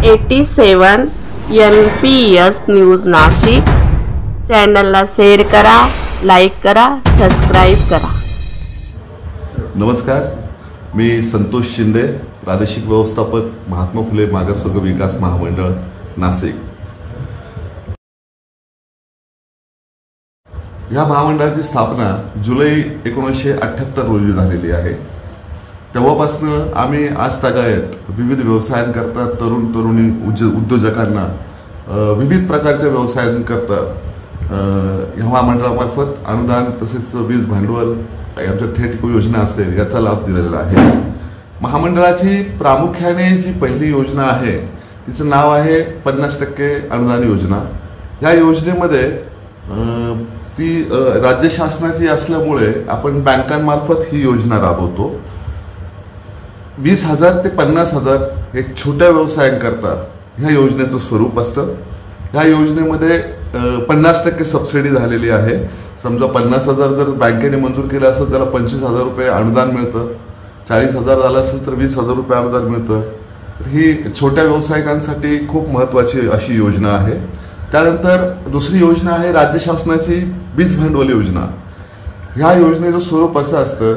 87 NPS news Nashik चॅनलला share करा, like करा, सबस्क्राईब करा। नमस्कार, मी संतोष शिंदे, प्रादेशिक व्यवस्थापक, महात्मा फुले मागासवर्ग विकास महामंडळ नाशिक। या महामंडळाची स्थापना जुलै 1978 रोजी झालेली आहे। तेव्हापासून आम्ही आज तागायत विविध व्यवसायांकरता तरुण तरुणी उद्योजकांना विविध प्रकारच्या व्यवसायांकरता या महामंडळामार्फत अनुदान तसेच वीज भांडवल आमच्या थेट योजना असतील याचा लाभ दिलेला आहे। महामंडळाची प्रामुख्याने जी पहिली योजना आहे तिचं नाव आहे 50% अनुदान योजना। या योजनेमध्ये ती राज्य शासनाची असल्यामुळे आपण बँकांमार्फत ही योजना राबवतो। 20,000 ते 50,000 एक छोट्या व्यवसायांकरता ह्या योजनेचं स्वरूप असतं। ह्या योजनेमध्ये 50% सबसिडी झालेली आहे। समजा 50,000 जर बँकेने मंजूर केलं असेल त्याला 25,000 रुपये अनुदान मिळतं, 40,000 झालं असेल तर 20,000 रुपये अनुदान मिळतं। ही छोट्या व्यावसायिकांसाठी खूप महत्त्वाची अशी योजना आहे। त्यानंतर दुसरी योजना आहे राज्य शासनाची वीज भांडवल योजना। ह्या योजनेचं स्वरूप असं असतं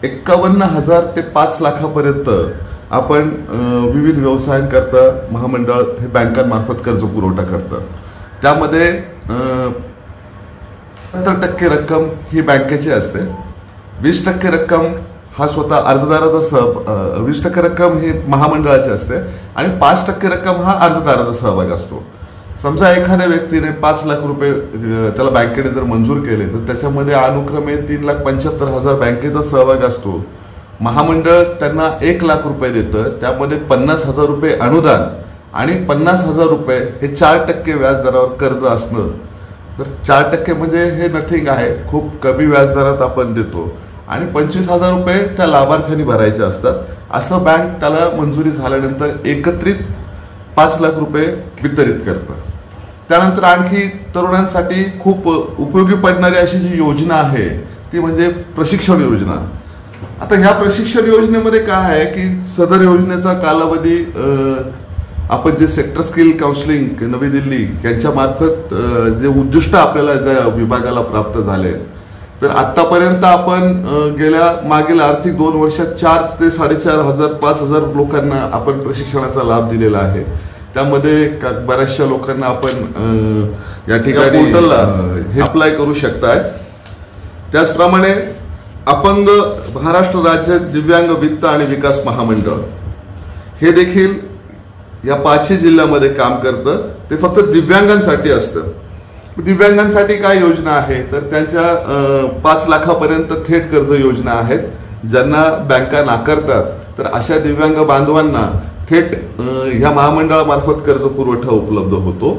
51,000 ते 5 लाखापर्यंत आपण विविध व्यवसायांकरता महामंडळ हे बँकांमार्फत कर्ज पुरवठा करतं। त्यामध्ये 70% रक्कम ही बँकेची असते, 20% रक्कम हा स्वतः अर्जदाराचा 20% रक्कम ही महामंडळाची असते आणि 5% रक्कम हा अर्जदाराचा सहभाग असतो। समजा एखाद्या व्यक्तीने 5 लाख रुपये त्याला बँकेने जर मंजूर केले तर त्याच्यामध्ये अनुक्रमे 3,75,000 बँकेचा सहभाग असतो। महामंडळ त्यांना 1 लाख रुपये देतं, त्यामध्ये 50,000 रुपये अनुदान आणि 50,000 रुपये हे 4% व्याजदरावर कर्ज असणं। तर 4% म्हणजे हे नथिंग आहे, खूप कमी व्याजदरात आपण देतो आणि 25,000 रुपये त्या लाभार्थ्यांनी भरायचे असतात। असं बँक त्याला मंजुरी झाल्यानंतर एकत्रित 5 लाख रुपये वितरित करतं। त्यानंतर आणखी तरुणांसाठी खूप उपयोगी पडणारी अशी जी योजना आहे ती म्हणजे प्रशिक्षण योजना। आता ह्या प्रशिक्षण योजनेमध्ये काय आहे की सदर योजनेचा कालावधी आपण जे सेक्टर स्किल काउन्सिलिंग नवी दिल्ली यांच्या मार्फत जे उद्दिष्ट आपल्याला ज्या विभागाला प्राप्त झाले तर आतापर्यंत आपण मागील आर्थिक 2 वर्षात 4 ते 4,500 5,000 लोकांना आपण प्रशिक्षणाचा लाभ दिलेला आहे। त्यामध्ये बऱ्याचशा लोकांना आपण या ठिकाणी पोर्टलला हे अप्लाय करू शकताय। त्याचप्रमाणे अपंग महाराष्ट्र राज्य दिव्यांग वित्त आणि विकास महामंडळ हे देखील या 5 जिल्ह्यामध्ये काम करतं। ते फक्त दिव्यांगांसाठी असतं। दिव्यांगांसाठी काय योजना आहे तर त्यांच्या 5 लाखापर्यंत थेट कर्ज योजना आहेत ज्यांना बँका नाकारतात। तर अशा दिव्यांग बांधवांना थेट ह्या महामंडळामार्फत कर्ज पुरवठा उपलब्ध होतो।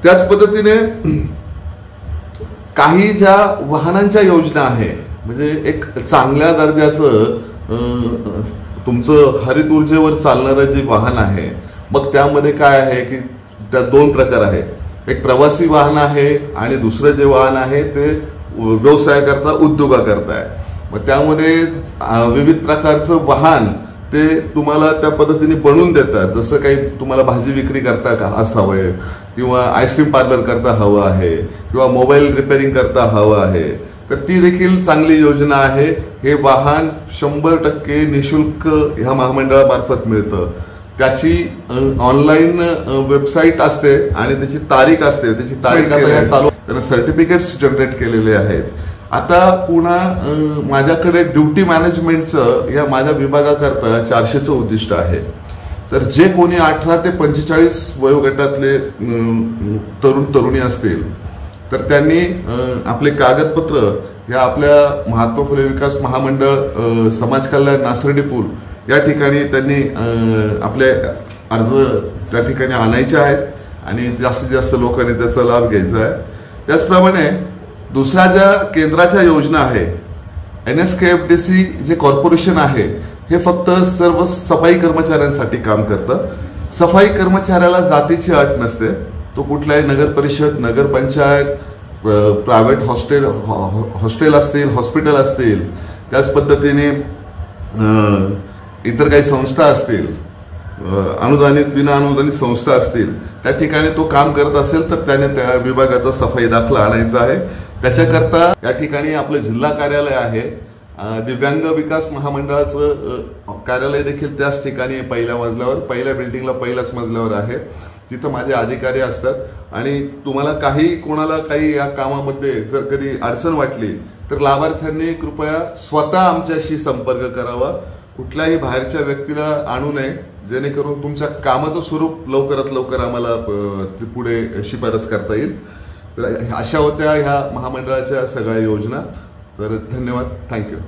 त्याच पद्धतीने काही ज्या वाहनांच्या योजना आहे म्हणजे एक चांगल्या दर्जाचं तुमचं हरित ऊर्जेवर चालणारं जे वाहन आहे मग त्यामध्ये काय आहे की त्या 2 प्रकार आहे, एक प्रवासी वाहन आहे आणि दुसरं जे वाहन आहे ते व्यवसायाकरता उद्योगाकरता आहे। मग त्यामध्ये विविध प्रकारचं वाहन ते तुम्हाला त्या पद्धतीने बनवून देतात। जसं काही तुम्हाला भाजी विक्री करता का असावं किंवा आईस्क्रीम पार्लर करता हवं आहे किंवा मोबाईल रिपेअरिंग करता हवं आहे तर ती देखील चांगली योजना आहे। हे वाहन 100% निशुल्क ह्या महामंडळामार्फत मिळतं। त्याची ऑनलाईन वेबसाईट असते आणि त्याची तारीख असते, त्याची तारीख आता चालू त्यांना सर्टिफिकेट्स जनरेट केलेले आहेत। आता पुन्हा माझ्याकडे ड्युटी मॅनेजमेंटचं या माझ्या विभागाकरता 400चं उद्दिष्ट आहे। तर जे कोणी 18 ते 45 वयोगटातले तरुण तरुणी असतील तर त्यांनी आपले कागदपत्र या आपल्या महात्मा फुले विकास महामंडळ समाज कल्याण नासर्डी पूल या ठिकाणी त्यांनी आपले अर्ज त्या ठिकाणी आणायचे आहेत आणि जास्तीत जास्त लोकांनी त्याचा लाभ घ्यायचा आहे। त्याचप्रमाणे दुसऱ्या ज्या केंद्राच्या योजना आहे NSKFDC जे कॉर्पोरेशन आहे हे फक्त सर्व सफाई कर्मचाऱ्यांसाठी काम करतं। सफाई कर्मचाऱ्याला जातीची अट नसते, तो कुठल्याही नगर परिषद, नगरपंचायत, प्रायव्हेट हॉस्टेल असतील, हॉस्पिटल असतील, त्याच पद्धतीने इतर काही संस्था असतील अनुदानित विना अनुदानित संस्था असतील त्या ठिकाणी तो काम करत असेल तर त्याने त्या विभागाचा सफाई दाखला आणायचा आहे. त्याच्याकरता या ठिकाणी आपलं जिल्हा कार्यालय आहे, दिव्यांग विकास महामंडळाचं कार्यालय देखील त्याच ठिकाणी पहिल्या मजल्यावर, पहिल्या बिल्डिंगला पहिल्याच मजल्यावर आहे. तिथं माझे अधिकारी असतात आणि तुम्हाला कोणाला काही या कामामध्ये जर कधी अडचण वाटली तर लाभार्थ्यांनी कृपया स्वतः आमच्याशी संपर्क करावा. कुठल्याही बाहेरच्या व्यक्तीला आणू नये, जेणेकरून तुमच्या कामाचं स्वरूप लवकरात लवकर आम्हाला पुढे शिफारस करता येईल. तर अशा होत्या ह्या महामंडळाच्या सगळ्या योजना. तर धन्यवाद, थँक्यू.